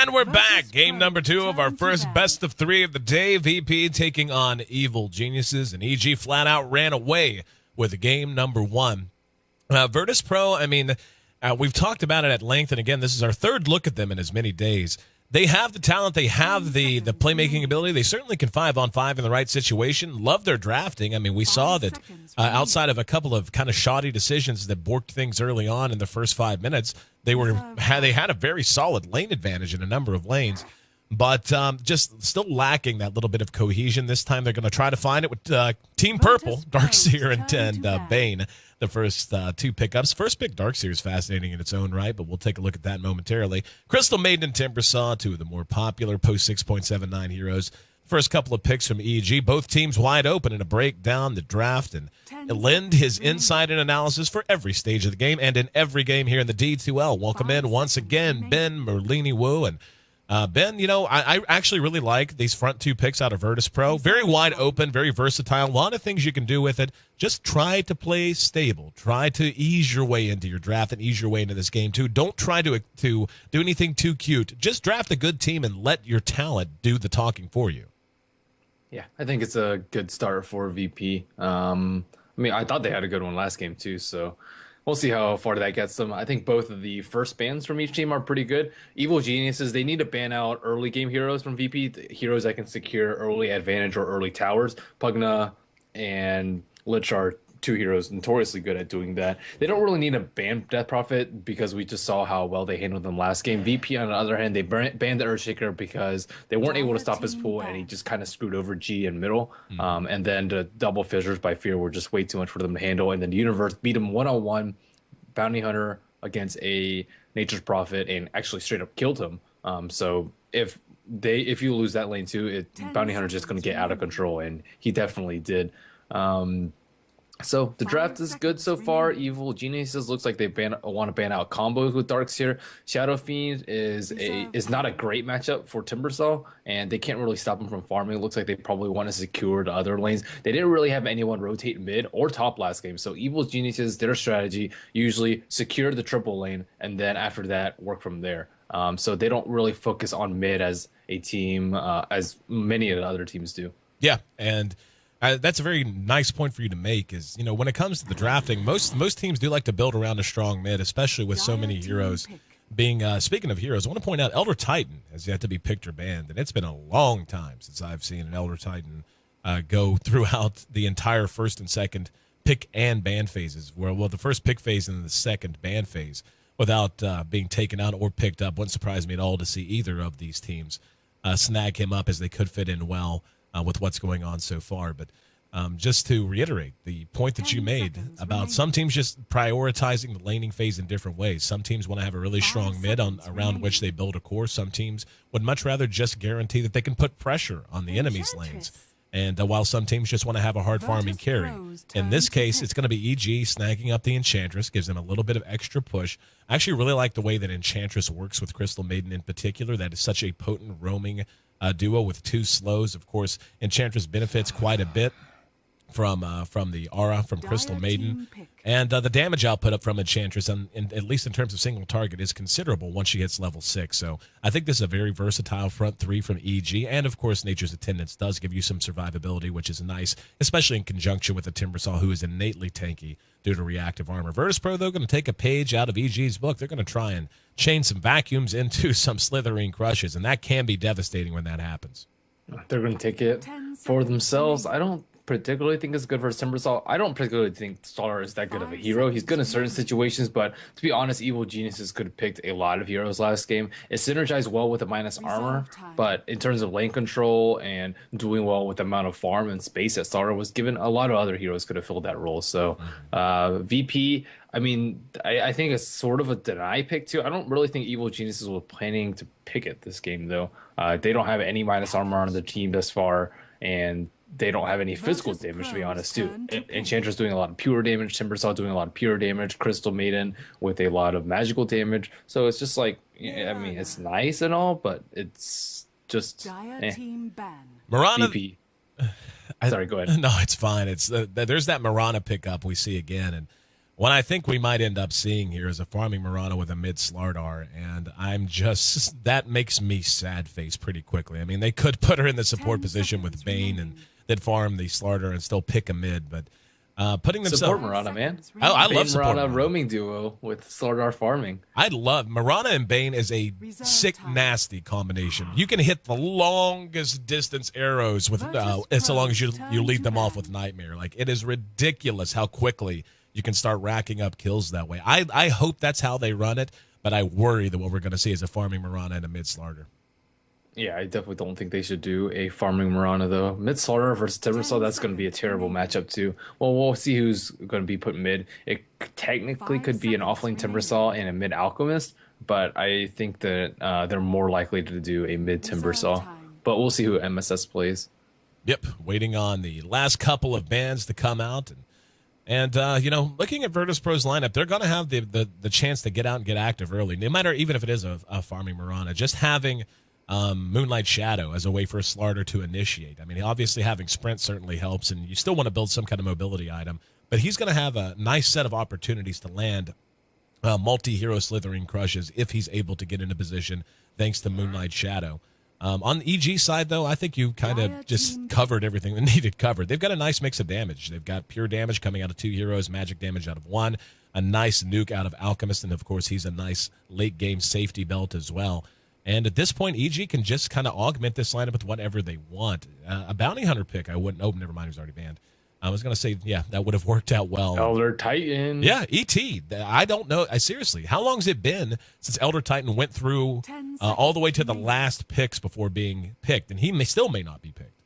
And we're back. Game number 2 of our first best of 3 of the day. VP taking on Evil Geniuses, and EG flat out ran away with game number 1. Virtus Pro, I mean, we've talked about it at length, and again, this is our third look at them in as many days. They have the talent. They have the playmaking ability. They certainly can 5-on-5 in the right situation. Love their drafting. I mean, we saw that outside of a couple of kind of shoddy decisions that borked things early on in the first 5 minutes, they had a very solid lane advantage in a number of lanes, but just still lacking that little bit of cohesion. This time they're going to try to find it with Team Purple, Darkseer and Bane, the first 2 pickups. First pick, Darkseer, is fascinating in its own right, but we'll take a look at that momentarily. Crystal Maiden and Timbersaw, 2 of the more popular post 6.79 heroes. First couple of picks from EG, both teams wide open in a breakdown, the draft, and lend his insight and analysis for every stage of the game and in every game here in the D2L. Welcome in once again, Ben Merlini-Wu. And Ben, you know, I actually really like these front 2 picks out of Virtus Pro. Very wide open, very versatile. A lot of things you can do with it. Just try to play stable. Try to ease your way into your draft and ease your way into this game, too. Don't try to do anything too cute. Just draft a good team and let your talent do the talking for you. Yeah, I think it's a good start for VP. I mean, I thought they had a good one last game, too, so we'll see how far that gets them. I think both of the first bans from each team are pretty good. Evil Geniuses, they need to ban out early game heroes from VP, heroes that can secure early advantage or early towers. Pugna and Lich are 2 heroes notoriously good at doing that. They don't really need to ban Death Prophet because we just saw how well they handled them last game. VP, on the other hand, they banned the Earthshaker because they weren't able to stop his pool, and he just kind of screwed over G in middle. And then the double Fissures by Fear were just way too much for them to handle. And then the Universe beat him 1-on-1, Bounty Hunter against a Nature's Prophet, and actually straight up killed him. So if you lose that lane too, Bounty Hunter's just going to get out of control, and he definitely did. So the draft is good so far. Evil Geniuses looks like they want to ban out combos with Darkseer. Shadow Fiend is not a great matchup for Timbersaw, and they can't really stop him from farming. It looks like they probably want to secure the other lanes. They didn't really have anyone rotate mid or top last game, so Evil Geniuses, their strategy usually secure the triple lane, and then after that work from there. So they don't really focus on mid as a team as many of the other teams do. Yeah, and that's a very nice point for you to make is, you know, when it comes to the drafting, most teams do like to build around a strong mid, especially with so many heroes being, speaking of heroes, I want to point out Elder Titan has yet to be picked or banned, and it's been a long time since I've seen an Elder Titan go throughout the entire first and second pick and ban phases, well, the first pick phase and the second ban phase without being taken out or picked up. Wouldn't surprise me at all to see either of these teams snag him up, as they could fit in well with what's going on so far. But just to reiterate the point that you made about some teams just prioritizing the laning phase in different ways. Some teams want to have a really strong mid around which they build a core. Some teams would much rather just guarantee that they can put pressure on the enemy's lanes. And while some teams just want to have a hard farming carry. In this case, it's going to be EG snagging up the Enchantress, gives them a little bit of extra push. I actually really like the way that Enchantress works with Crystal Maiden in particular. That is such a potent roaming duo with 2 slows. Of course, Enchantress benefits quite a bit from the aura from Crystal Maiden, and the damage output up from Enchantress, at least in terms of single target, is considerable once she hits level 6. So I think this is a very versatile front 3 from EG, and of course Nature's Attendance does give you some survivability, which is nice, especially in conjunction with the Timbersaw, who is innately tanky due to reactive armor. Virtus Pro, though, going to take a page out of EG's book. They're going to try and chain some vacuums into some slithering crushes, and that can be devastating when that happens. They're going to take it for themselves. I don't particularly think it's good for Timbersaw. I don't particularly think Star is that good of a hero. He's good in certain situations, but to be honest, Evil Geniuses could have picked a lot of heroes last game. It synergized well with the minus armor, but in terms of lane control and doing well with the amount of farm and space that Star was given, a lot of other heroes could have filled that role. So VP, I mean, I think it's sort of a deny pick too. I don't really think Evil Geniuses were planning to pick it this game though. They don't have any minus armor on the team thus far, and they don't have any physical damage, to be honest, too. Enchantress doing a lot of pure damage, Timbersaw doing a lot of pure damage, Crystal Maiden with a lot of magical damage. So it's just like, I mean, it's nice and all, but it's just Mirana. VP. Sorry, go ahead. No, it's fine. It's there's that Mirana pickup we see again, and What I think we might end up seeing here is a farming Mirana with a mid Slardar, and that makes me sad face pretty quickly. I mean, they could put her in the support position with Bane and then farm the Slardar and still pick a mid, but putting themselves... Support Mirana, man. I Bane love support Mirana Mirana. roaming duo with Slardar farming. I love Mirana and Bane is a sick, nasty combination. You can hit the longest distance arrows with so long as you lead them off with Nightmare. Like, it is ridiculous how quickly you can start racking up kills that way. I hope that's how they run it, but I worry that what we're going to see is a farming Mirana and a mid Slardar. Yeah, I definitely don't think they should do a farming Mirana, though. Mid Slardar versus Timbersaw, that's going to be a terrible matchup, too. Well, we'll see who's going to be put mid. It technically could be an offlane Timbersaw and a mid Alchemist, but I think that they're more likely to do a mid Timbersaw. But we'll see who MSS plays. Yep, waiting on the last couple of bands to come out. And looking at Virtus.pro's lineup, they're going to have the chance to get out and get active early, no matter even if it is a farming Mirana. Just having Moonlight Shadow as a way for a Slardar to initiate. I mean, obviously having Sprint certainly helps, and you still want to build some kind of mobility item, but he's going to have a nice set of opportunities to land multi-hero slithering crushes if he's able to get into position thanks to Moonlight Shadow. On the EG side, though, I think you kind of just covered everything that needed covered. They've got a nice mix of damage. They've got pure damage coming out of 2 heroes, magic damage out of 1, a nice nuke out of Alchemist, and of course he's a nice late-game safety belt as well. And at this point, EG can just kind of augment this lineup with whatever they want. A Bounty Hunter pick, I wouldn't... Oh, never mind, he was already banned. I was going to say, yeah, that would have worked out well. Elder Titan. Yeah, ET. I don't know. Seriously, how long has it been since Elder Titan went through all the way to the last picks before being picked? And he still may not be picked.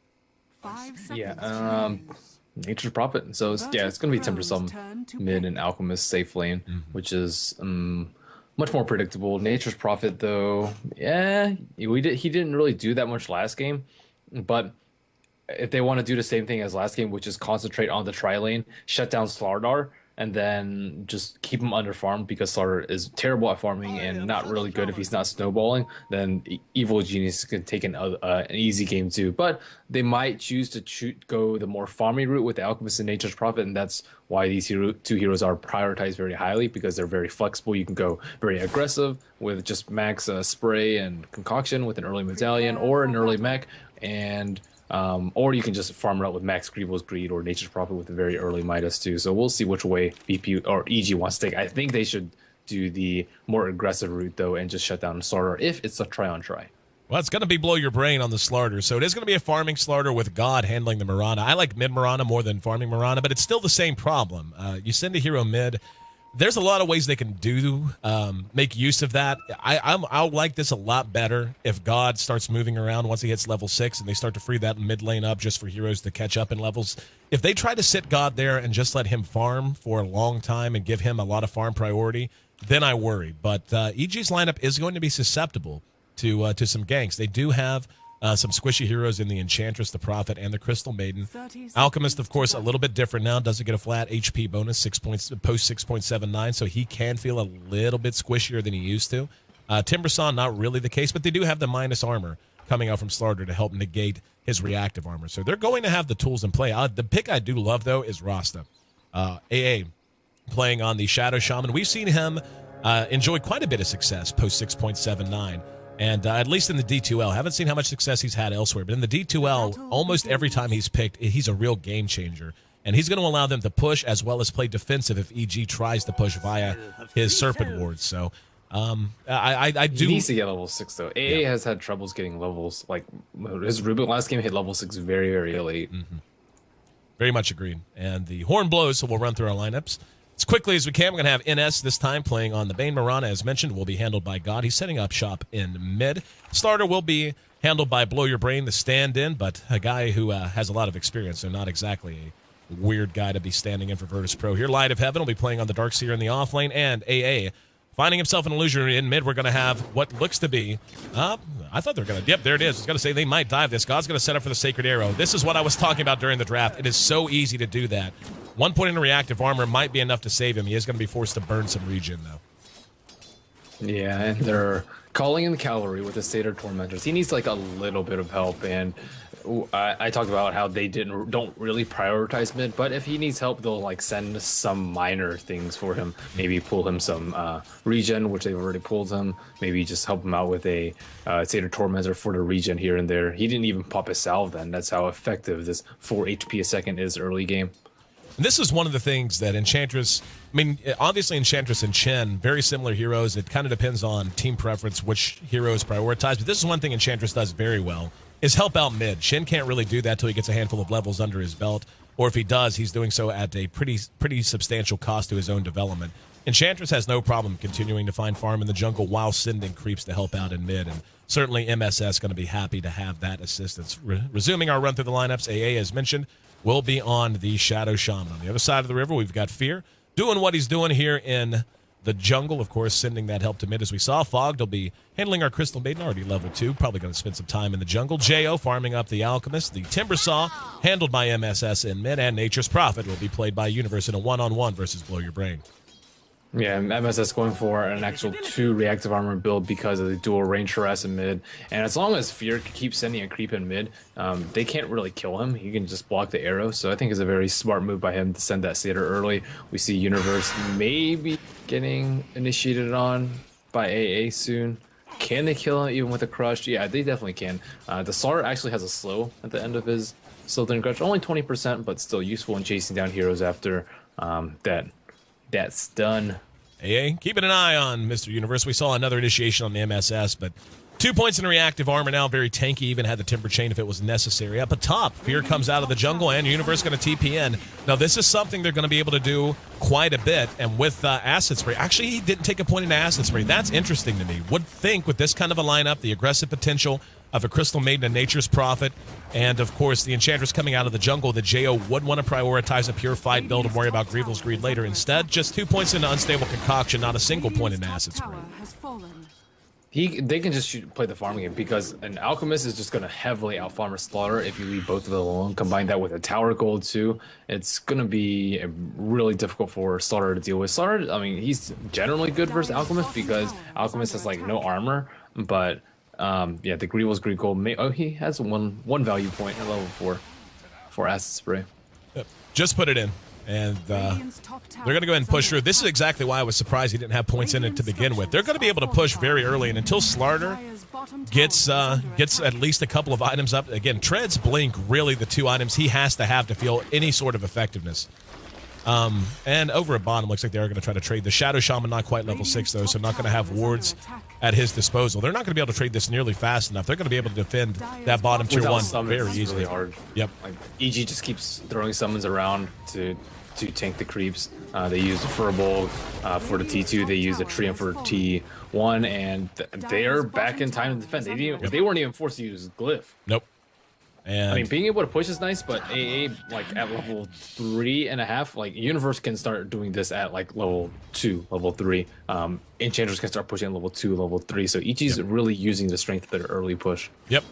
5 seconds. Yeah, Nature's Prophet. So, it's going to be Timbersome mid and Alchemist safe lane, which is... much more predictable. Nature's Prophet, though, yeah, he didn't really do that much last game, but if they want to do the same thing as last game, which is concentrate on the tri lane, shut down Slardar, and then just keep him under farm because Slardar is terrible at farming and not really good if he's not snowballing, then Evil Genius can take an easy game too. But they might choose to go the more farming route with the Alchemist and Nature's Prophet, and that's why these two heroes are prioritized very highly, because they're very flexible. You can go very aggressive with just max spray and concoction with an early medallion or an early mech, and or you can just farm it out with Max Grievous Greed or Nature's Prophet with a very early Midas too. So we'll see which way VP or EG wants to take. I think they should do the more aggressive route though and just shut down Slardar if it's a try-on-try. Well, it's going to be blow your brain on the Slardar. So it is going to be a farming Slardar with God handling the Mirana. I like mid Mirana more than farming Mirana, but it's still the same problem. You send a hero mid. There's a lot of ways they can make use of that. I'll like this a lot better if God starts moving around once he hits level 6 and they start to free that mid lane up just for heroes to catch up in levels. If they try to sit God there and just let him farm for a long time and give him a lot of farm priority, then I worry. But EG's lineup is going to be susceptible to some ganks. They do have some squishy heroes in the Enchantress, the Prophet, and the Crystal Maiden. Alchemist, of course, a little bit different now. Doesn't get a flat HP bonus, 6 points, post 6.79, so he can feel a little bit squishier than he used to. Timbersaw, not really the case, but they do have the minus armor coming out from Slardar to help negate his reactive armor. So they're going to have the tools in play. The pick I do love, though, is Rasta. AA playing on the Shadow Shaman. We've seen him enjoy quite a bit of success post 6.79. And at least in the D2L, haven't seen how much success he's had elsewhere. But in the D2L, almost every time he's picked, he's a real game changer. And he's going to allow them to push as well as play defensive if EG tries to push via his Serpent Wards. So I do... He needs to get level 6, though. AA has had troubles getting levels. Like, his Rubik last game hit level 6 very, very late. Very much agreed. And the horn blows, so we'll run through our lineups as quickly as we can. We're going to have NS this time playing on the Bane Mirana, as mentioned, will be handled by God. He's setting up shop in mid. Starter will be handled by Blow Your Brain, the stand-in, but a guy who has a lot of experience, so not exactly a weird guy to be standing in for Virtus.pro here. Light of Heaven will be playing on the Darkseer in the off lane, and AA finding himself an illusion in mid. We're going to have what looks to be, I thought they were going to, yep, there it is. I was going to say they might dive this. God's going to set up for the Sacred Arrow. This is what I was talking about during the draft. It is so easy to do that. 1 point in reactive armor might be enough to save him. He is going to be forced to burn some regen, though. Yeah, and they're calling in the cavalry with the Satyr Tormentors. He needs like a little bit of help, and I talked about how they don't really prioritize mid, but if he needs help, they'll like send some minor things for him. Maybe pull him some regen, which they've already pulled him. Maybe just help him out with a Satyr Tormentor for the regen here and there. He didn't even pop his salve then. That's how effective this 4 HP a second is early game. And this is one of the things that Enchantress, I mean, obviously Enchantress and Chen, very similar heroes. It kind of depends on team preference, which heroes prioritize. But this is one thing Enchantress does very well, is help out mid. Shen can't really do that till he gets a handful of levels under his belt. Or if he does, he's doing so at a pretty substantial cost to his own development. Enchantress has no problem continuing to find farm in the jungle while sending creeps to help out in mid. And certainly MSS going to be happy to have that assistance. Resuming our run through the lineups, AA, as mentioned, will be on the Shadow Shaman. On the other side of the river, we've got Fear doing what he's doing here in the jungle, of course, sending that help to mid as we saw. Fogged will be handling our Crystal Maiden, already level 2. Probably going to spend some time in the jungle. Jo farming up the Alchemist. The Timbersaw handled by MSS in mid. And Nature's Prophet will be played by Universe in a one-on-one versus Blow Your Brain. Yeah, MSS going for an actual 2 reactive armor build because of the dual range harass in mid. And as long as Fear keeps sending a creep in mid, they can't really kill him. He can just block the arrow. So I think it's a very smart move by him to send that Satyr early. We see Universe maybe getting initiated on by AA soon. Can they kill him even with a crush? Yeah, they definitely can. The Slar actually has a slow at the end of his Slytherin Crush. Only 20%, but still useful in chasing down heroes after that's done. AA, keeping an eye on Mr. Universe. We saw another initiation on the MSS, but 2 points in reactive armor now, very tanky, even had the Timber Chain if it was necessary. Up atop, Fear comes out of the jungle, and Universe going to TP in. Now, this is something they're going to be able to do quite a bit, and with Acid Spray. Actually, he didn't take a point in Acid Spray. That's interesting to me. Would think with this kind of a lineup, the aggressive potential of a Crystal Maiden and Nature's Prophet, and of course the Enchantress coming out of the jungle, that Jo would want to prioritize a pure fight build and worry about Grievel's Greed later. Instead, just 2 points into Unstable Concoction, not a single point in Acid Spray. They can just play the farming game because an Alchemist is just going to heavily out-farm a Slaughter if you leave both of them alone. Combine that with a Tower Gold too. It's going to be really difficult for Slaughter to deal with. Slaughter, I mean, he's generally good versus Alchemist because Alchemist has like no armor, but yeah, the Grievel's Greed Gold. He has one value point at level 4 for Acid Spray. Yep. Just put it in. And they're going to go ahead and push through. This is exactly why I was surprised he didn't have points in it to begin with. They're going to be able to push very early, and until Slarter gets at least a couple of items up. Again, Treads, Blink, really the 2 items he has to feel any sort of effectiveness. And over at bottom, looks like they are going to try to trade the Shadow Shaman, not quite level 6 though, so not going to have wards at his disposal. They're not going to be able to trade this nearly fast enough. They're going to be able to defend that bottom tier 1 very easily. Really hard. Yep. Like, EG just keeps throwing summons around to tank the creeps. They use the Furbolg for the T2. They use the Treant for T1, and they are back in time to defend. They weren't even forced to use Glyph. Nope. And I mean, being able to push is nice, but AA like at level 3.5, like Universe can start doing this at like level 2, level 3. Enchantress can start pushing at level 2, level 3. So EG's really using the strength of their early push. Yep.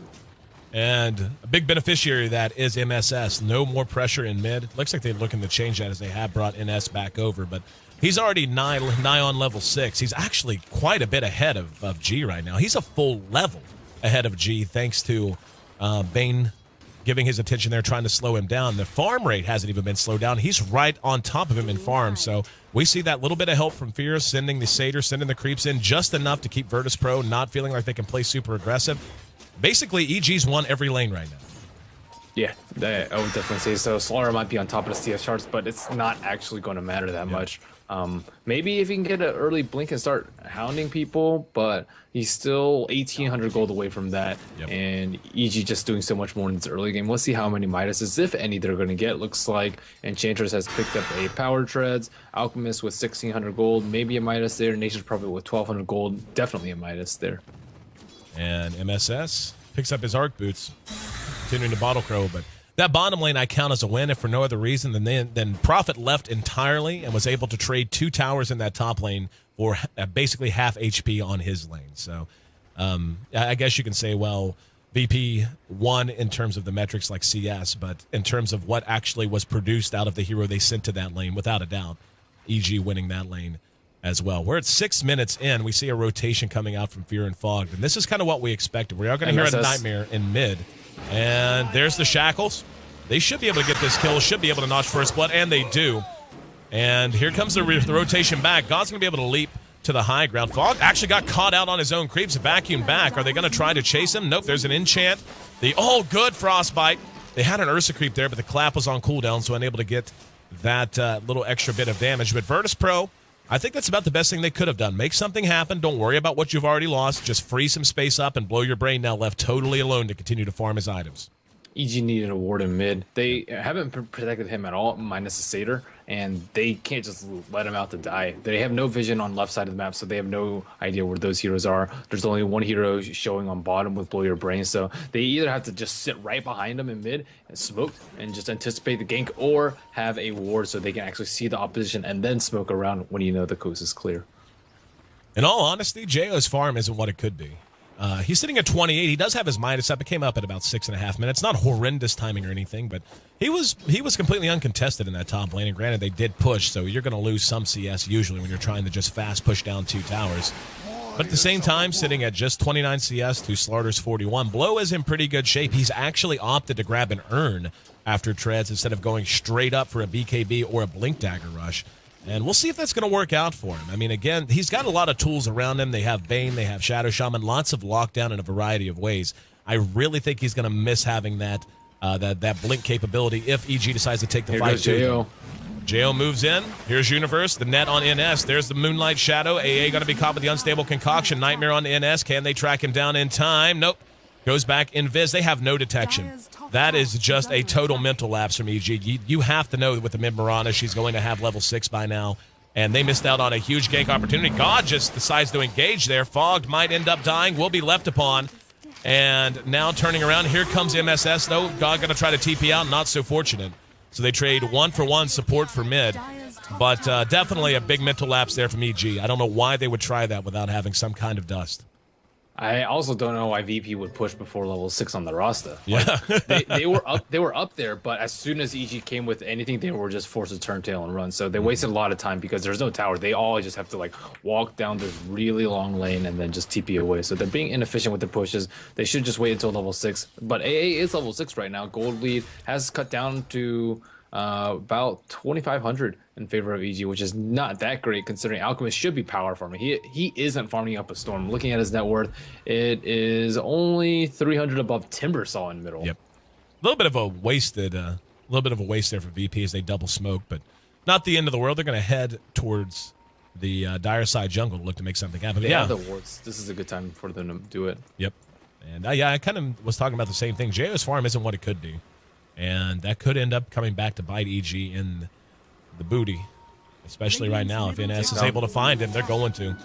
And a big beneficiary of that is MSS. No more pressure in mid. Looks like they're looking to change that as they have brought NS back over, but he's already nigh on level 6. He's actually quite a bit ahead of G right now. He's a full level ahead of G thanks to Bane giving his attention there, trying to slow him down. The farm rate hasn't even been slowed down. He's right on top of him in farm. So we see that little bit of help from Fear, sending the Satyr, sending the creeps in just enough to keep Virtus Pro not feeling like they can play super aggressive. Basically, EG's won every lane right now. Yeah, I would definitely say so. Slaughter might be on top of the CS charts, but it's not actually going to matter that much. Maybe if he can get an early blink and start hounding people, but he's still 1,800 gold away from that. Yep. And EG just doing so much more in this early game. Let's see how many Midases, if any, they're going to get. Looks like Enchantress has picked up a Power Treads, Alchemist with 1,600 gold, maybe a Midas there, Nature's Prophet with 1,200 gold, definitely a Midas there. And MSS picks up his Arc Boots, continuing to Bottle Crow, but that bottom lane I count as a win, if for no other reason than Prophet left entirely and was able to trade 2 towers in that top lane for basically half HP on his lane. So I guess you can say, well, VP won in terms of the metrics like CS, but in terms of what actually was produced out of the hero they sent to that lane, without a doubt, EG winning that lane as well. We're at 6 minutes in. We see a rotation coming out from Fear and Fogged, and this is kind of what we expected. We are going to hear a Nightmare in mid. And there's the Shackles. They should be able to get this kill, should be able to notch first blood, and they do. And here comes the rotation back. God's going to be able to leap to the high ground. Fog actually got caught out on his own creeps, vacuumed back. Are they going to try to chase him? Nope, there's an enchant. Good Frostbite. They had an Ursa creep there, but the clap was on cooldown, so unable to get that little extra bit of damage. But Virtus Pro, I think that's about the best thing they could have done. Make something happen. Don't worry about what you've already lost. Just free some space up and blow your brain now left totally alone to continue to farm his items. EG needed a ward in mid. They haven't protected him at all, minus the Satyr, and they can't just let him out to die. They have no vision on left side of the map, so they have no idea where those heroes are. There's only one hero showing on bottom with Blow Your Brain, so they either have to just sit right behind him in mid and smoke and just anticipate the gank, or have a ward so they can actually see the opposition and then smoke around when you know the coast is clear. In all honesty, JO's farm isn't what it could be. He's sitting at 28. He does have his minus up. It came up at about 6.5 minutes. Not horrendous timing or anything, but he was completely uncontested in that top lane. And granted, they did push, so you're going to lose some CS usually when you're trying to just fast push down 2 towers. But at the same time, sitting at just 29 CS to Slarter's 41, Blow is in pretty good shape. He's actually opted to grab an urn after treads instead of going straight up for a BKB or a Blink Dagger rush. And we'll see if that's going to work out for him. I mean, again, he's got a lot of tools around him. They have Bane, they have Shadow Shaman, lots of lockdown in a variety of ways. I really think he's going to miss having that blink capability if EG decides to take the fight too. Jo moves in. Here's Universe, the net on NS. There's the Moonlight Shadow. AA going to be caught with the Unstable Concoction. Nightmare on NS. Can they track him down in time? Nope. Goes back Invis. They have no detection. That is just a total mental lapse from EG. You have to know that with the mid Mirana, she's going to have level 6 by now. And they missed out on a huge gank opportunity. God just decides to engage there. Fogged might end up dying. Will be left upon. And now turning around. Here comes MSS, though. God going to try to TP out. Not so fortunate. So they trade 1-for-1 support for mid. But definitely a big mental lapse there from EG. I don't know why they would try that without having some kind of dust. I also don't know why VP would push before level 6 on the roster. Yeah, they were up there, but as soon as EG came with anything, they were just forced to turn tail and run. So they wasted a lot of time because there's no tower. They all just have to like walk down this really long lane and then just TP away. So they're being inefficient with the pushes. They should just wait until level 6. But AA is level 6 right now. Gold lead has cut down to about 2,500 in favor of EG, which is not that great considering Alchemist should be power farming. He isn't farming up a storm. Looking at his net worth, it is only 300 above Timbersaw in middle. Yep, a little bit of a waste there for VP as they double smoke, but not the end of the world. They're going to head towards the dire side jungle to look to make something happen. They have the wards. This is a good time for them to do it. Yep, and I kind of was talking about the same thing. JO's farm isn't what it could be. And that could end up coming back to bite EG in the booty, especially right now. If NS is able to find him, they're going to.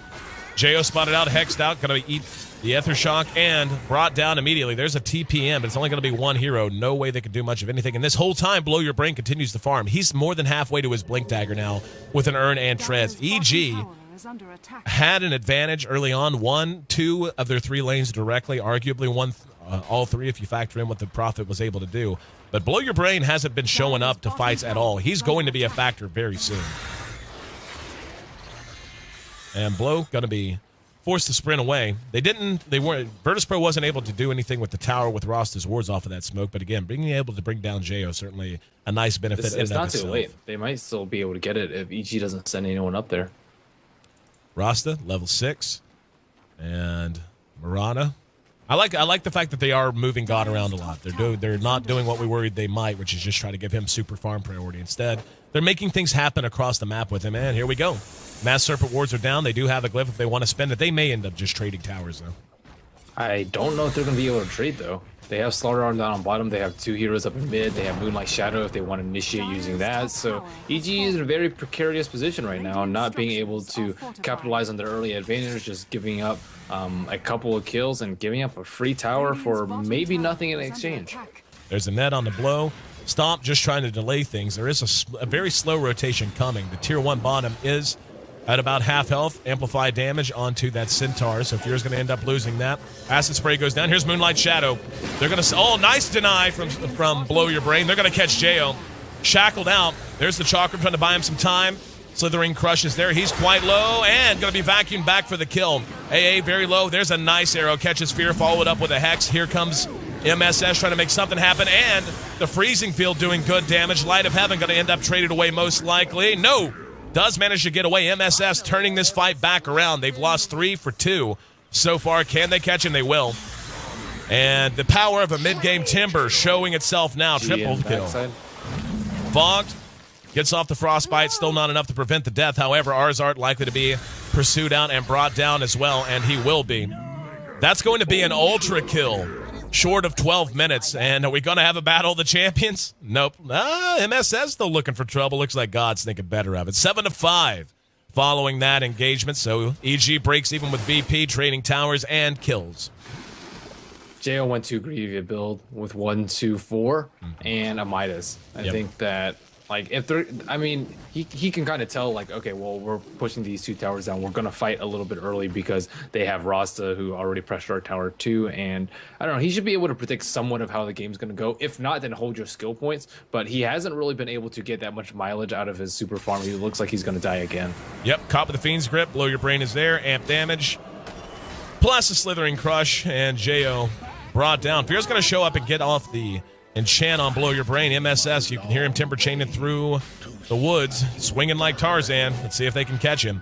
Jo spotted out, hexed out, going to eat the Ether Shock, and brought down immediately. There's a TPM, but it's only going to be one hero. No way they could do much of anything. And this whole time, Blow Your Brain continues to farm. He's more than halfway to his Blink Dagger now with an urn and treads. EG had an advantage early on. 1, 2 of their 3 lanes directly, arguably all 3 if you factor in what the Prophet was able to do. But Blow Your Brain hasn't been showing up to fights at all. He's going to be a factor very soon. And Blow going to be forced to sprint away. Virtus Pro wasn't able to do anything with the tower with Rosta's wards off of that smoke. But again, being able to bring down Jo certainly a nice benefit. It's not too late. They might still be able to get it if EG doesn't send anyone up there. Rasta, level 6. And Mirana. I like the fact that they are moving God around a lot. They're not doing what we worried they might, which is just try to give him super farm priority. Instead, they're making things happen across the map with him. And here we go. Mass Serpent wards are down. They do have a glyph if they want to spend it. They may end up just trading towers, though. I don't know if they're going to be able to trade, though. They have Slaughter Arm down on bottom. They have 2 heroes up in mid. They have Moonlight Shadow if they want to initiate using that. So EG is in a very precarious position right now, not being able to capitalize on their early advantage, just giving up a couple of kills and giving up a free tower for maybe nothing in exchange. There's a net on the Blow. Stomp just trying to delay things. There is a very slow rotation coming. The tier 1 bottom is at about half health, amplified damage onto that Centaur. So Fear's going to end up losing that. Acid Spray goes down. Here's Moonlight Shadow. They're going to... Oh, nice deny from Blow Your Brain. They're going to catch Jo. Shackled out. There's the Chakra trying to buy him some time. Slithering crushes there. He's quite low and going to be vacuumed back for the kill. AA very low. There's a nice arrow. Catches Fear, followed up with a Hex. Here comes MSS trying to make something happen, and the freezing field doing good damage. Light of Heaven going to end up traded away most likely. No, does manage to get away. MSS turning this fight back around. They've lost 3 for 2 so far. Can they catch him? They will. And the power of a mid-game Timber showing itself now. Triple kill. Fogged gets off the frostbite. Still not enough to prevent the death. However, Arzart likely to be pursued out and brought down as well, and he will be. That's going to be an ultra kill short of 12 minutes. And are we going to have a battle of the champions? Nope. MSS still looking for trouble. Looks like God's thinking better of it. 7-5 following that engagement. So EG breaks even with VP, trading towers and kills. Jo went to Grievia build with 1-2-4 and a Midas. I think that, like, if they're, I mean, he can kind of tell, like, okay, well, we're pushing these 2 towers down. We're going to fight a little bit early because they have Rasta, who already pressured our tower too. And I don't know, he should be able to predict somewhat of how the game's going to go. If not, then hold your skill points. But he hasn't really been able to get that much mileage out of his super farm. He looks like he's going to die again. Yep, caught with the Fiend's Grip. Blow Your Brain is there. Amp damage. Plus a Slithering Crush. And Jo brought down. Fear's going to show up and get off the enchant on Blow Your Brain. MSS, you can hear him timber chaining through the woods, swinging like Tarzan. Let's see if they can catch him.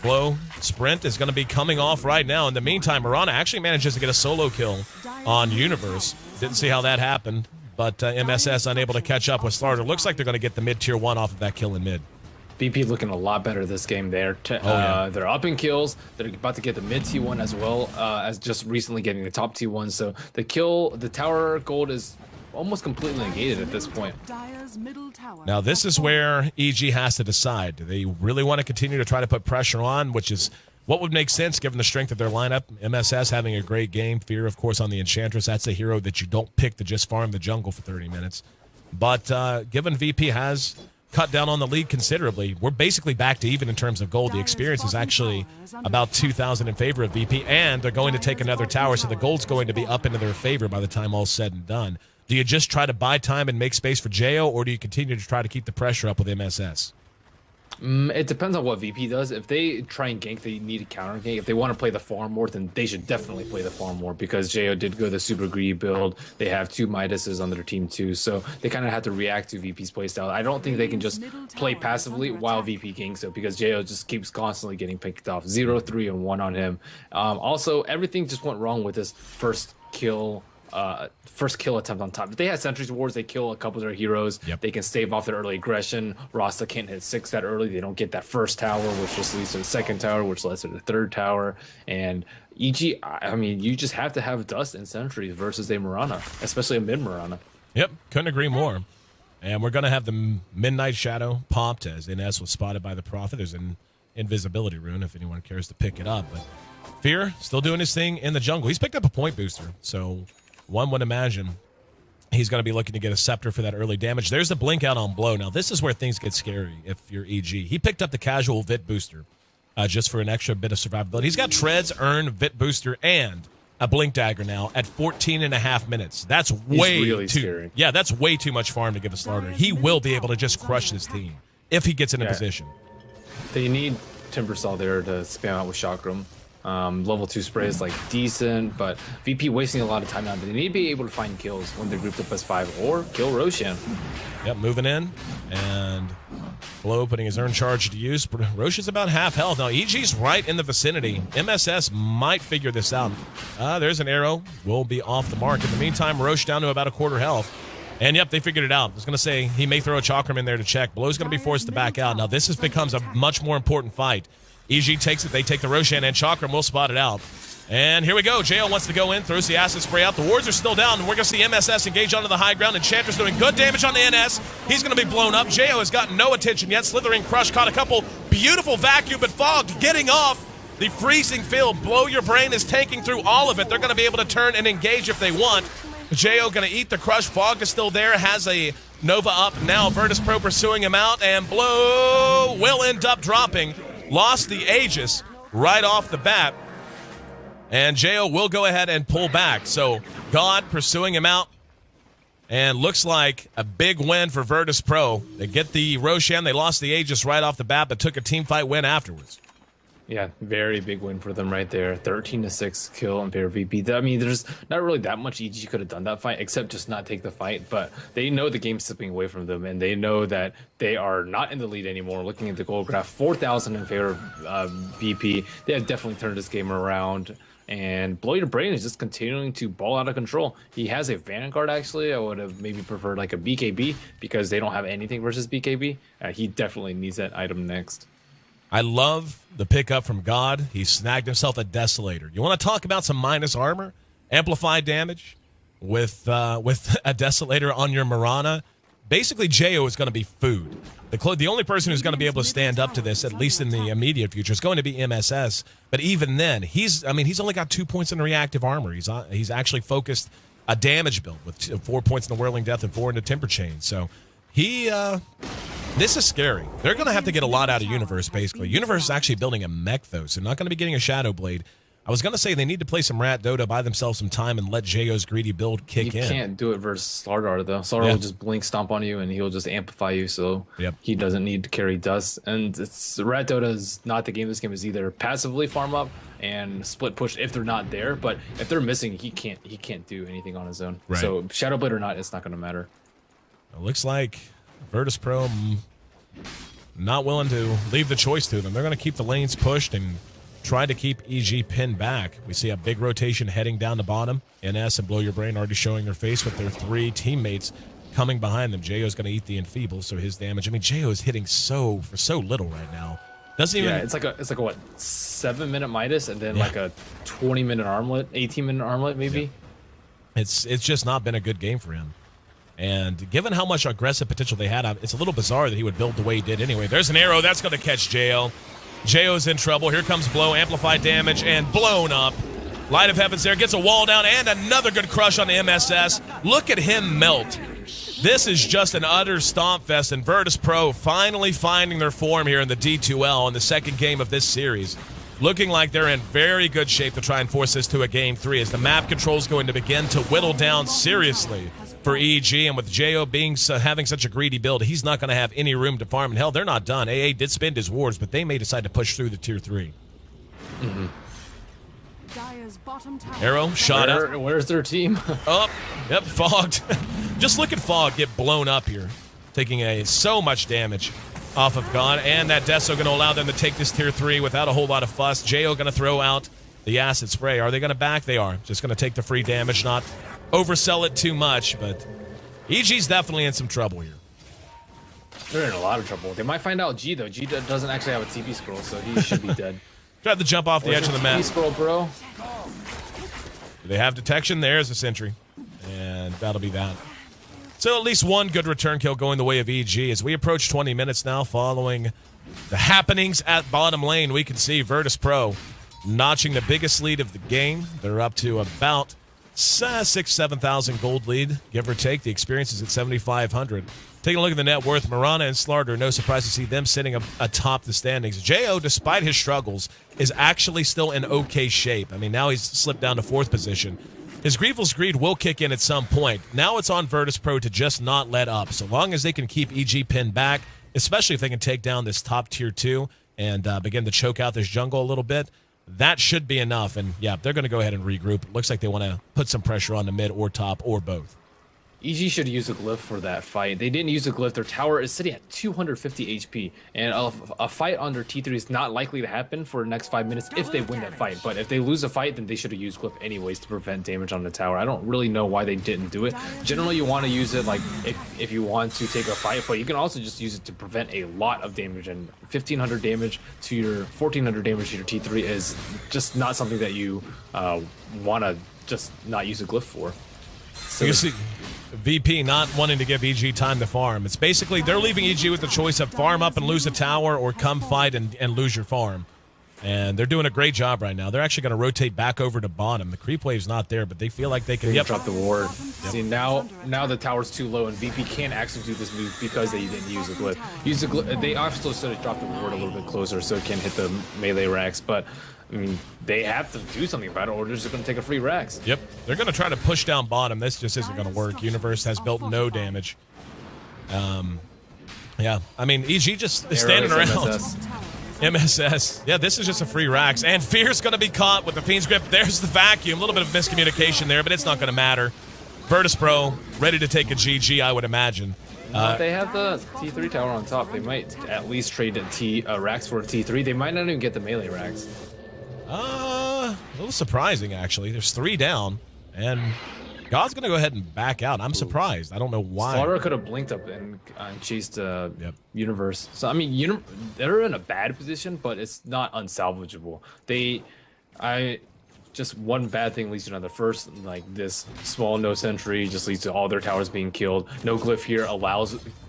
Blow Sprint is going to be coming off right now. In the meantime, Mirana actually manages to get a solo kill on Universe. Didn't see how that happened, but MSS unable to catch up with Slarter. Looks like they're going to get the mid-tier 1 off of that kill in mid. VP looking a lot better this game. They're up in kills. They're about to get the mid T1 as well as just recently getting the top T1. So the tower gold is almost completely negated at this point. Now this is where EG has to decide. Do they really want to continue to try to put pressure on, which is what would make sense given the strength of their lineup? MSS having a great game. Fear, of course, on the Enchantress. That's a hero that you don't pick to just farm the jungle for 30 minutes. But given VP has cut down on the lead considerably, we're basically back to even in terms of gold. The experience is actually about 2,000 in favor of VP, and they're going to take another tower, so the gold's going to be up into their favor by the time all's said and done. Do you just try to buy time and make space for Jo, or do you continue to try to keep the pressure up with MSS? It depends on what VP does. If they try and gank, they need a counter gank. If they want to play the farm more, then they should definitely play the farm more, because Jo did go the super greedy build. They have 2 Midases on their team too, so they kind of have to react to VP's playstyle. I don't think they can just play passively while VP ganks it, because Jo just keeps constantly getting picked off. 0, 3, and 1 on him. Also, everything just went wrong with his first kill attempt on top. If they had Sentries Wars, they kill a couple of their heroes. Yep. They can stave off their early aggression. Rasta can't hit 6 that early. They don't get that first tower, which just leads to the second tower, which leads to the third tower. And EG, I mean, you just have to have Dust and Sentries versus a Mirana, especially a mid Mirana. Yep, couldn't agree more. And we're going to have the Midnight Shadow popped as Ines was spotted by the Prophet. There's an invisibility rune if anyone cares to pick it up. But Fear still doing his thing in the jungle. He's picked up a point booster, so one would imagine he's going to be looking to get a scepter for that early damage. There's the blink out on Blow. Now, this is where things get scary if you're EG. He picked up the casual Vit booster just for an extra bit of survivability. He's got Treads, Earn, Vit booster, and a blink dagger now at 14.5 minutes. That's way really too scary. Yeah, that's way too much farm to give a starter. He will be able to just crush this team if he gets in a position. They need Timbersaw there to spam out with Chakram. Level 2 spray is like decent, but VP wasting a lot of time now. They need to be able to find kills when they're grouped up as 5 or kill Roshan. Yep, moving in, and Blow putting his Earn charge to use. Roshan's about half health. Now, EG's right in the vicinity. MSS might figure this out. There's an arrow. Will be off the mark. In the meantime, Roche down to about a quarter health. And, yep, they figured it out. I was going to say he may throw a Chakram in there to check. Blow's going to be forced to back out. Now, this becomes a much more important fight. EG takes it. They take the Roshan, and Chakram will spot it out. And here we go. Jo wants to go in, throws the acid spray out. The wards are still down, and we're going to see MSS engage onto the high ground. Enchantress doing good damage on the NS. He's going to be blown up. Jo has gotten no attention yet. Slithering Crush caught a couple beautiful vacuum, but Fogged getting off the freezing field. Blow Your Brain is tanking through all of it. They're going to be able to turn and engage if they want. Jo going to eat the crush. Fogged is still there, has a Nova up now. Virtus Pro pursuing him out, and Blow will end up dropping. Lost the Aegis right off the bat. And Jo will go ahead and pull back. So God pursuing him out. And looks like a big win for Virtus Pro. They get the Roshan. They lost the Aegis right off the bat, but took a team fight win afterwards. Yeah, very big win for them right there. 13-6 kill in favor of VP. I mean, there's not really that much EG could have done that fight, except just not take the fight. But they know the game's slipping away from them, and they know that they are not in the lead anymore. Looking at the goal graph, 4,000 in favor of VP. They have definitely turned this game around. And Blow Your Brain is just continuing to ball out of control. He has a Vanguard, actually. I would have maybe preferred like a BKB because they don't have anything versus BKB. He definitely needs that item next. I love the pickup from God. He snagged himself a Desolator. You want to talk about some minus armor? Amplified damage with a Desolator on your Mirana? Basically, Jo is going to be food. The only person who's going to be able to stand up to this, at least in the immediate future, is going to be MSS. But even then, he's only got 2 points in reactive armor. He's actually focused a damage build with 4 points in the Whirling Death and 4 in the Timber Chain. So this is scary. They're going to have to get a lot out of Universe, basically. Universe is actually building a mech, though, so not going to be getting a Shadow Blade. I was going to say they need to play some Rat Dota, buy themselves some time, and let JO's greedy build kick in. You can't do it versus Slardar, though. Slardar will just blink stomp on you, and he'll just amplify you, so he doesn't need to carry dust. And Rat Dota is not the game. This game is either passively farm up and split push if they're not there, but if they're missing, he can't do anything on his own. Right. So Shadow Blade or not, it's not going to matter. It looks like Virtus Pro not willing to leave the choice to them. They're going to keep the lanes pushed and try to keep EG pinned back. We see a big rotation heading down the bottom. NS and Blow Your Brain already showing their face with their 3 teammates coming behind them. JO's going to eat the Enfeeble, so his damage. I mean, JO is hitting for so little right now. Doesn't even. Yeah, it's like a what, 7-minute Midas and then like a 20-minute armlet, 18-minute armlet maybe. Yeah. It's just not been a good game for him. And given how much aggressive potential they had, it's a little bizarre that he would build the way he did anyway. There's an arrow. That's going to catch Jo. JO's in trouble. Here comes Blow. Amplified damage and blown up. Light of Heaven's there. Gets a wall down and another good crush on the MSS. Look at him melt. This is just an utter stomp fest. And Virtus Pro finally finding their form here in the D2L in the second game of this series. Looking like they're in very good shape to try and force this to a game 3 as the map control is going to begin to whittle down seriously for EG. And with Jo having such a greedy build, he's not going to have any room to farm. And hell, they're not done. AA did spend his wards, but they may decide to push through the tier 3. Mm-hmm. Arrow, shot up. Where's their team? Yep, fogged. Just look at Fog get blown up here, taking so much damage off of God, and that Deso going to allow them to take this tier 3 without a whole lot of fuss. Jo going to throw out the acid spray. Are they going to back? They are. Just going to take the free damage, not oversell it too much, but EG's definitely in some trouble here. They're in a lot of trouble. They might find out G, though. G doesn't actually have a TP scroll, so he should be dead. Tried to jump off the edge of the map. TP scroll, bro. They have detection. There's a sentry, and that'll be that. So at least one good return kill going the way of EG. As we approach 20 minutes now following the happenings at bottom lane, we can see Virtus Pro notching the biggest lead of the game. They're up to about 7,000 gold lead, give or take. The experience is at 7,500. Taking a look at the net worth, Mirana and Slardar, no surprise to see them sitting atop the standings. Jo, despite his struggles, is actually still in okay shape. I mean, now he's slipped down to 4th position. His Grievel's Greed will kick in at some point. Now it's on Virtus Pro to just not let up. So long as they can keep EG pinned back, especially if they can take down this top tier 2 and begin to choke out this jungle a little bit, that should be enough. And yeah, they're going to go ahead and regroup. It looks like they want to put some pressure on the mid or top or both. EG should use a glyph for that fight. They didn't use a glyph. Their tower is sitting at 250 HP. And a fight under T3 is not likely to happen for the next 5 minutes if they win that fight. But if they lose a fight, then they should have used glyph anyways to prevent damage on the tower. I don't really know why they didn't do it. Generally, you want to use it like if you want to take a fight, but you can also just use it to prevent a lot of damage. And 1,500 damage to your 1,400 damage to your T3 is just not something that you want to just not use a glyph for. So you see VP not wanting to give EG time to farm. It's basically they're leaving EG with the choice of farm up and lose a tower or come fight and lose your farm. And they're doing a great job right now. They're actually going to rotate back over to bottom. The creep wave's not there, but they feel like they can drop the ward. See, now the tower's too low, and VP can't actually do this move because they didn't use a glyph. They also sort of dropped the ward a little bit closer so it can hit the melee racks, but I mean, they have to do something about it, or they're just going to take a free racks. Yep. They're going to try to push down bottom. This just isn't going to work. Universe has built no damage. Yeah. I mean, EG just is standing around. MSS. Yeah, this is just a free Rax. And Fear's going to be caught with the Fiend's Grip. There's the vacuum. A little bit of miscommunication there, but it's not going to matter. Virtus Pro ready to take a GG, I would imagine. If they have the T3 tower on top, they might at least trade a Rax for a T3. They might not even get the melee Rax. A little surprising, actually. There's 3 down, and God's going to go ahead and back out. I'm surprised. I don't know why. Slaughter could have blinked up and chased Universe. So, I mean, they're in a bad position, but it's not unsalvageable. Just one bad thing leads to another. First, like this small no sentry just leads to all their towers being killed. No glyph here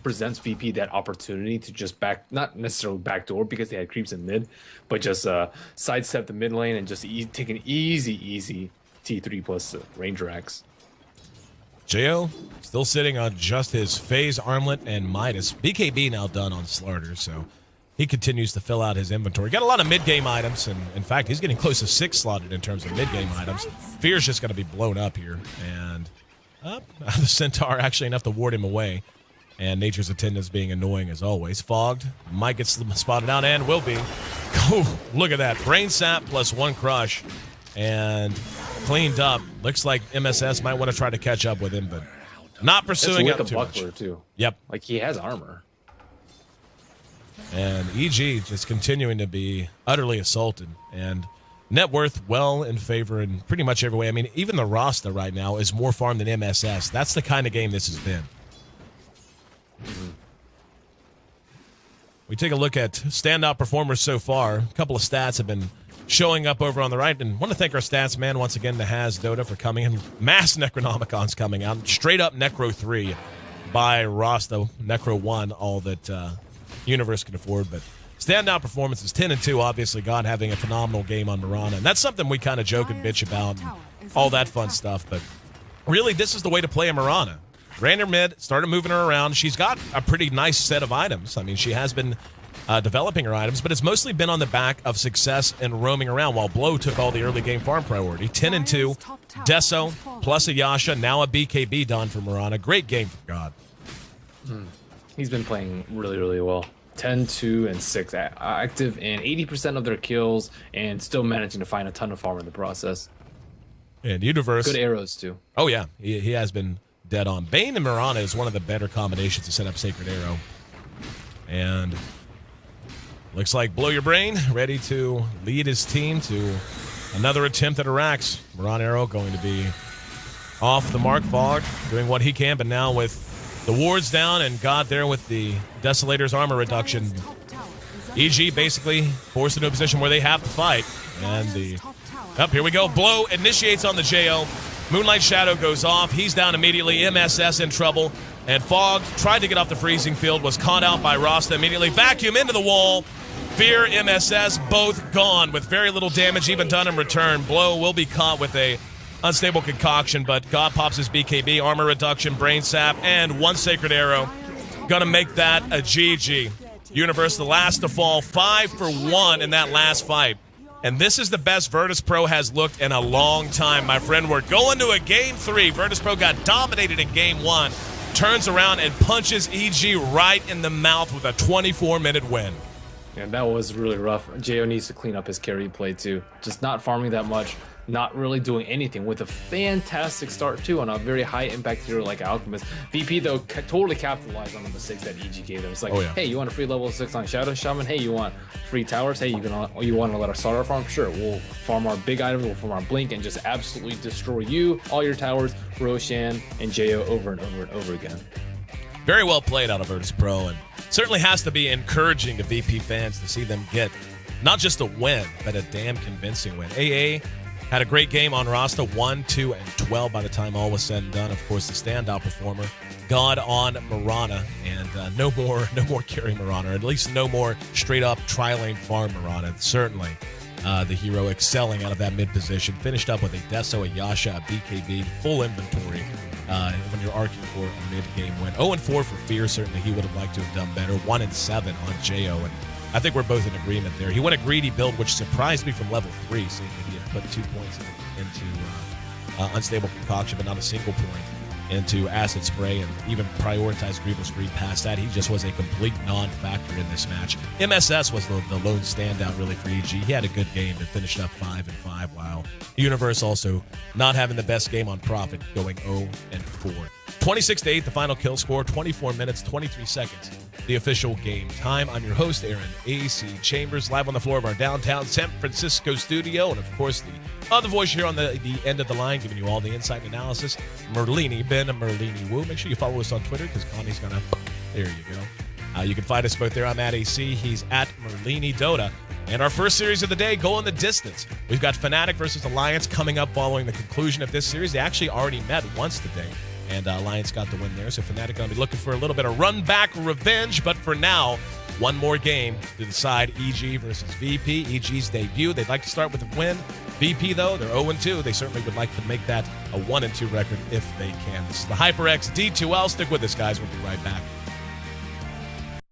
presents VP that opportunity to just not necessarily backdoor because they had creeps in mid, but just sidestep the mid lane and just take an easy T3 plus Ranger Axe. Jo still sitting on just his Phase Armlet and Midas. BKB now done on Slaughter, so he continues to fill out his inventory. Got a lot of mid-game items, and in fact, he's getting close to 6 slotted in terms of mid-game items. Fear's just going to be blown up here, and the Centaur actually enough to ward him away. And Nature's Attendants being annoying as always. Fogged, might get spotted out, and will be. Oh, look at that. Brain Sap plus 1 crush, and cleaned up. Looks like MSS might want to try to catch up with him, but not pursuing up too much. Too. Yep. Like, he has armor. And EG just continuing to be utterly assaulted. And net worth well in favor in pretty much every way. I mean, even the Rasta right now is more farm than MSS. That's the kind of game this has been. We take a look at standout performers so far. A couple of stats have been showing up over on the right. And want to thank our stats man once again to Has Dota for coming in. Mass Necronomicons coming out. Straight up Necro 3 by Rasta. Necro 1, all that Universe can afford, but standout performances 10-2. Obviously, God having a phenomenal game on Mirana, and that's something we kind of joke and bitch about, and all that fun stuff. But really, this is the way to play a Mirana. Ran her mid, started moving her around. She's got a pretty nice set of items. I mean, she has been developing her items, but it's mostly been on the back of success and roaming around. While Blow took all the early game farm priority. 10-2, Deso plus a Yasha, now a BKB done for Mirana. Great game for God. He's been playing really, really well. 10, 2, and 6 active in 80% of their kills and still managing to find a ton of farm in the process. And Universe. Good arrows, too. Oh, yeah. He has been dead on. Bane and Mirana is one of the better combinations to set up Sacred Arrow. And looks like Blow Your Brain ready to lead his team to another attempt at a Rax. Mirana Arrow going to be off the mark. Fog doing what he can, but now with the wards down and God there with the Desolator's armor reduction. EG basically forced into a position where they have to fight. And here we go. Blow initiates on the JO. Moonlight Shadow goes off. He's down immediately. MSS in trouble. And Fog tried to get off the freezing field, was caught out by Rasta immediately. Vacuum into the wall. Fear, MSS, both gone with very little damage even done in return. Blow will be caught with a unstable concoction, but God pops his BKB, armor reduction, brain sap, and 1 sacred arrow. Gonna make that a GG. Universe, the last to fall, 5 for 1 in that last fight. And this is the best Virtus Pro has looked in a long time, my friend. We're going to a Game 3. Virtus Pro got dominated in Game 1, turns around and punches EG right in the mouth with a 24-minute win. Yeah, that was really rough. Jo needs to clean up his carry play, too. Just not farming that much. Not really doing anything with a fantastic start too on a very high impact hero like Alchemist. VP though totally capitalized on the mistakes that EG gave them. It's like, hey, you want a free level 6 on Shadow Shaman? Hey, you want free towers? Hey, you want to let our starter farm? Sure, we'll farm our big items, we'll farm our blink, and just absolutely destroy you, all your towers, Roshan, and Jo over and over and over again. Very well played out of Virtus Pro, and certainly has to be encouraging to VP fans to see them get not just a win, but a damn convincing win. AA had a great game on Rasta, 1, 2, and 12 by the time all was said and done. Of course, the standout performer, God on Mirana, and no more carry Mirana, or at least no more straight-up tri-lane farm Mirana. Certainly, the hero excelling out of that mid position. Finished up with a Deso, a Yasha, a BKB, full inventory when you're arcing for a mid-game win. 0-4 for Fear. Certainly, he would have liked to have done better. 1-7 on Jo, and I think we're both in agreement there. He went a greedy build, which surprised me from level 3, seeing that he had put 2 points into unstable concoction, but not a single point into acid spray and even prioritized Grievous Greed past that. He just was a complete non-factor in this match. MSS was the lone standout really for EG. He had a good game that finished up 5-5, while Universe also not having the best game on Profit, going 0-4. 26-8, the final kill score, 24 minutes, 23 seconds, the official game time. I'm your host, Aaron A.C. Chambers, live on the floor of our downtown San Francisco studio, and of course the other voice here on the end of the line, giving you all the insight and analysis, Merlini, Ben Merlini Wu. Make sure you follow us on Twitter, because Connie's gonna, there you go. You can find us both there. I'm at AC, he's at Merlini Dota. And our first series of the day, go in the distance. We've got Fnatic versus Alliance coming up following the conclusion of this series. They actually already met once today, and Alliance got the win there. So Fnatic going to be looking for a little bit of run-back revenge. But for now, one more game to decide EG versus VP. EG's debut. They'd like to start with a win. VP, though, they're 0-2. They certainly would like to make that a 1-2 record if they can. This is the HyperX D2L. Stick with us, guys. We'll be right back.